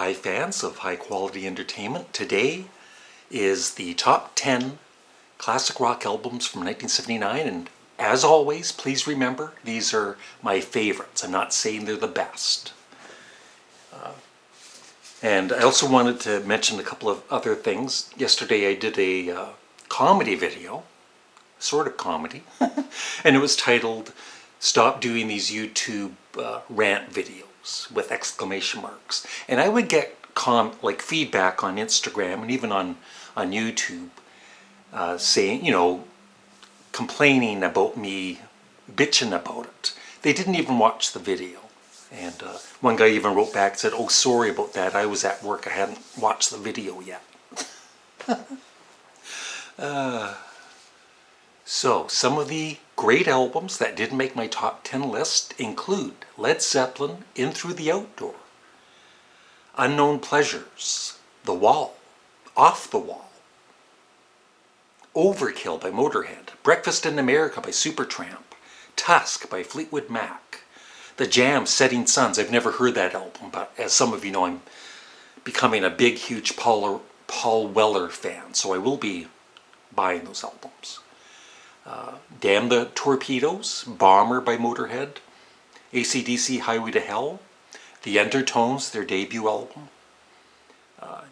Hi fans of high quality entertainment. Today is the top 10 classic rock albums from 1979, and as always, please remember these are my favorites. I'm not saying they're the best. And I also wanted to mention a couple of other things. Yesterday I did a comedy video, sort of comedy, and it was titled "Stop Doing These YouTube Rant Videos" with exclamation marks. And I would get feedback on Instagram and even on YouTube saying, complaining about me bitching about it. They didn't even watch the video. And one guy even wrote back and said, "Oh, sorry about that. I was at work. I hadn't watched the video yet." So, some of the great albums that did make my top 10 list include Led Zeppelin, In Through the Outdoor, Unknown Pleasures, The Wall, Off the Wall, Overkill by Motorhead, Breakfast in America by Supertramp, Tusk by Fleetwood Mac, The Jam, Setting Suns. I've never heard that album, but as some of you know, I'm becoming a big, huge Paul Weller fan, so I will be buying those albums. Damn the Torpedoes, Bomber by Motorhead, AC/DC, Highway to Hell, The Undertones, their debut album,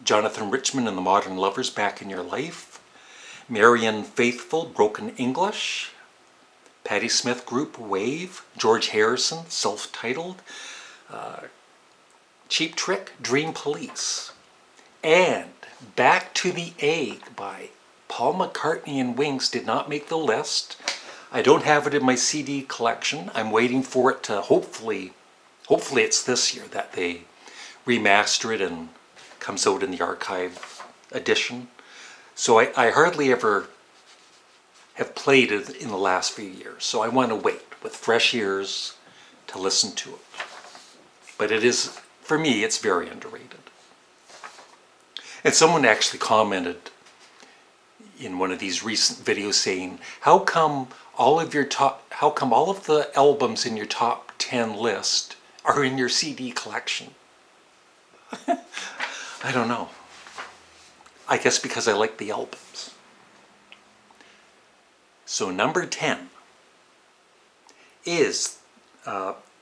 Jonathan Richman and the Modern Lovers, Back in Your Life, Marianne Faithfull, Broken English, Patti Smith Group, Wave, George Harrison, Self-Titled, Cheap Trick, Dream Police, and Back to the Egg by Paul McCartney and Wings did not make the list. I don't have it in my CD collection. I'm waiting for it to hopefully it's this year that they remaster it and comes out in the archive edition. So I hardly ever have played it in the last few years. So I want to wait with fresh ears to listen to it. But it is, for me, it's very underrated. And someone actually commented in one of these recent videos saying, how come all of the albums in your top 10 list are in your CD collection? I don't know. I guess because I like the albums. So number 10 is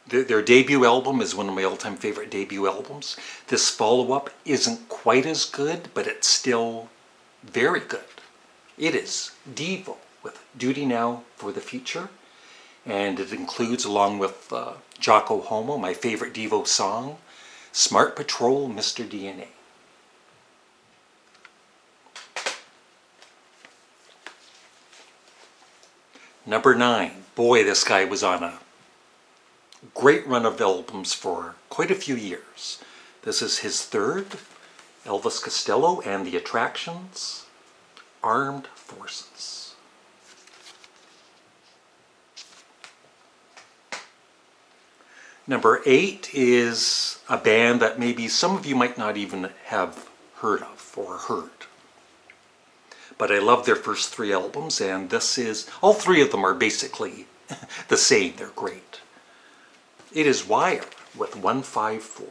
their debut album is one of my all-time favorite debut albums. This follow-up isn't quite as good, but it's still very good. It is Devo with Duty Now for the Future, and it includes, along with Jocko Homo, my favorite Devo song, Smart Patrol, Mr. DNA. Number 9. Boy, this guy was on a great run of albums for quite a few years. This is his third, Elvis Costello and the Attractions, Armed Forces. Number 8 is a band that maybe some of you might not even have heard of or heard. But I love their first 3 albums, and all 3 of them are basically the same. They're great. It is Wire with 154.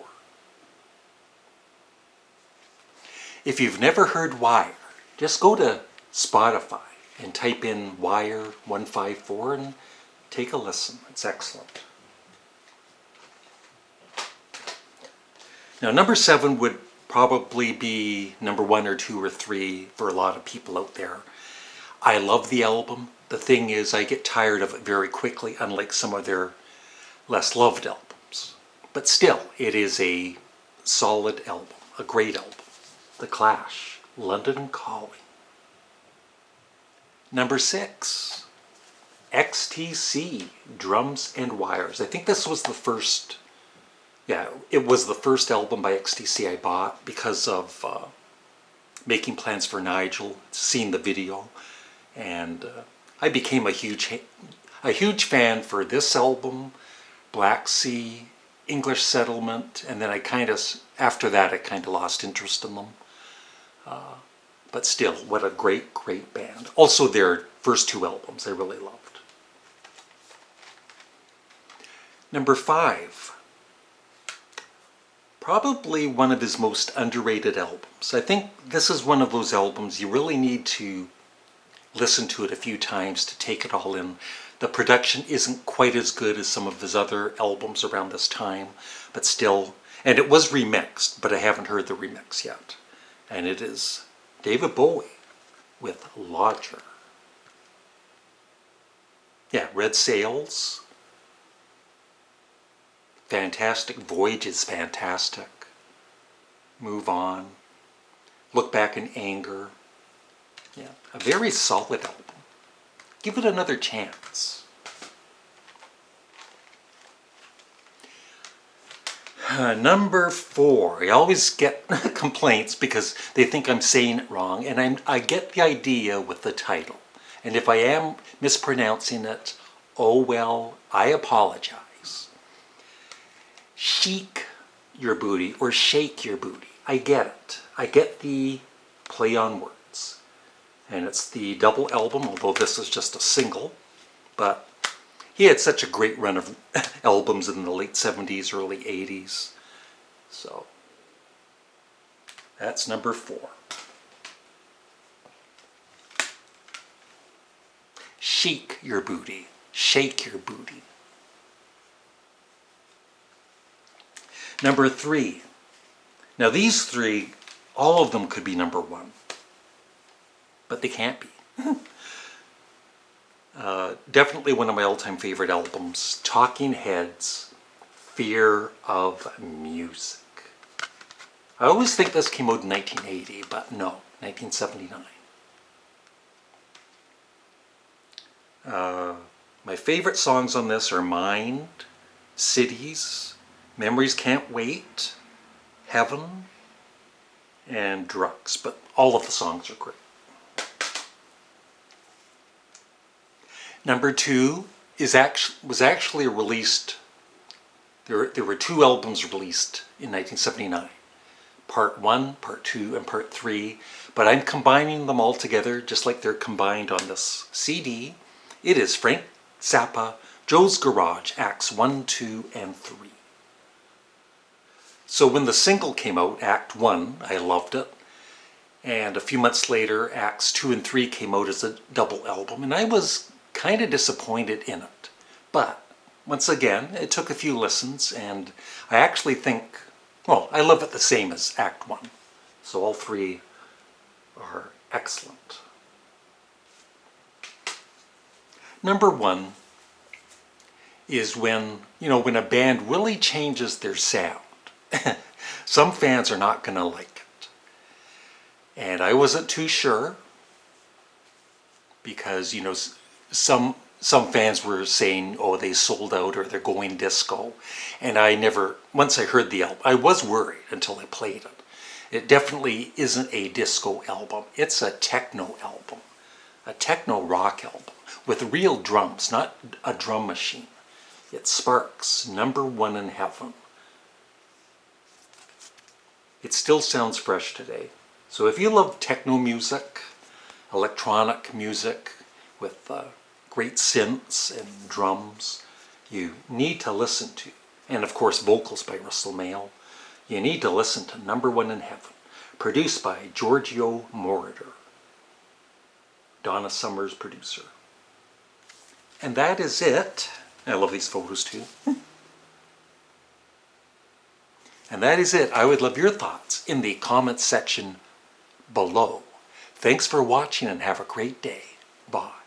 If you've never heard Wire, just go to Spotify and type in Wire 154 and take a listen. It's excellent. Now, number 7 would probably be number 1 or 2 or 3 for a lot of people out there. I love the album. The thing is, I get tired of it very quickly, unlike some of their less loved albums. But still, it is a solid album, a great album. The Clash, London Calling. Number 6, XTC, Drums and Wires. I think this was the first, it was the first album by XTC I bought because of Making Plans for Nigel, seeing the video, and I became a huge fan for this album, Black Sea, English Settlement, and then after that I kind of lost interest in them. But still, what a great, great band. Also their first 2 albums I really loved. Number 5, Probably one of his most underrated albums. I think this is one of those albums you really need to listen to it a few times to take it all in. The production isn't quite as good as some of his other albums around this time, but still, and it was remixed, but I haven't heard the remix yet. And it is David Bowie with Lodger. Yeah, Red Sails. Fantastic. Voyage is fantastic. Move On. Look Back in Anger. Yeah, a very solid album. Give it another chance. Number 4. I always get complaints because they think I'm saying it wrong, and I get the idea with the title. And if I am mispronouncing it, oh well, I apologize. Chic your booty or shake your booty. I get it. I get the play on words. And it's the double album, although this is just a single. But he had such a great run of albums in the late 70s, early 80s. So that's number 4. Chic your booty. Shake your booty. Number 3. Now these 3, all of them could be number 1. But they can't be. Definitely one of my all-time favorite albums. Talking Heads, Fear of Music. I always think this came out in 1980, but no, 1979. My favorite songs on this are Mind, Cities, Memories Can't Wait, Heaven, and Drugs, but all of the songs are great. Number 2 was actually released, there were 2 albums released in 1979. Part 1, Part 2, and Part 3, but I'm combining them all together just like they're combined on this CD. It is Frank Zappa, Joe's Garage, Acts 1, 2, and 3. So when the single came out, Act 1, I loved it. And a few months later, Acts 2 and 3 came out as a double album, and I was kind of disappointed in it. But once again, it took a few listens, and I actually think, well, I love it the same as Act 1. So all 3 are excellent. Number 1 is when a band really changes their sound. Some fans are not going to like it. And I wasn't too sure because, some fans were saying, oh, they sold out or they're going disco. And once I heard the album, I was worried until I played it. It definitely isn't a disco album. It's a techno album, a techno rock album with real drums, not a drum machine. It sparks, number 1 in heaven. It still sounds fresh today. So if you love techno music, electronic music with great synths and drums, you need to listen to, and of course vocals by Russell Mael, you need to listen to Number 1 in Heaven, produced by Giorgio Moroder, Donna Summer's producer. And that is it. I love these photos too. And that is it. I would love your thoughts in the comments section below. Thanks for watching and have a great day. Bye.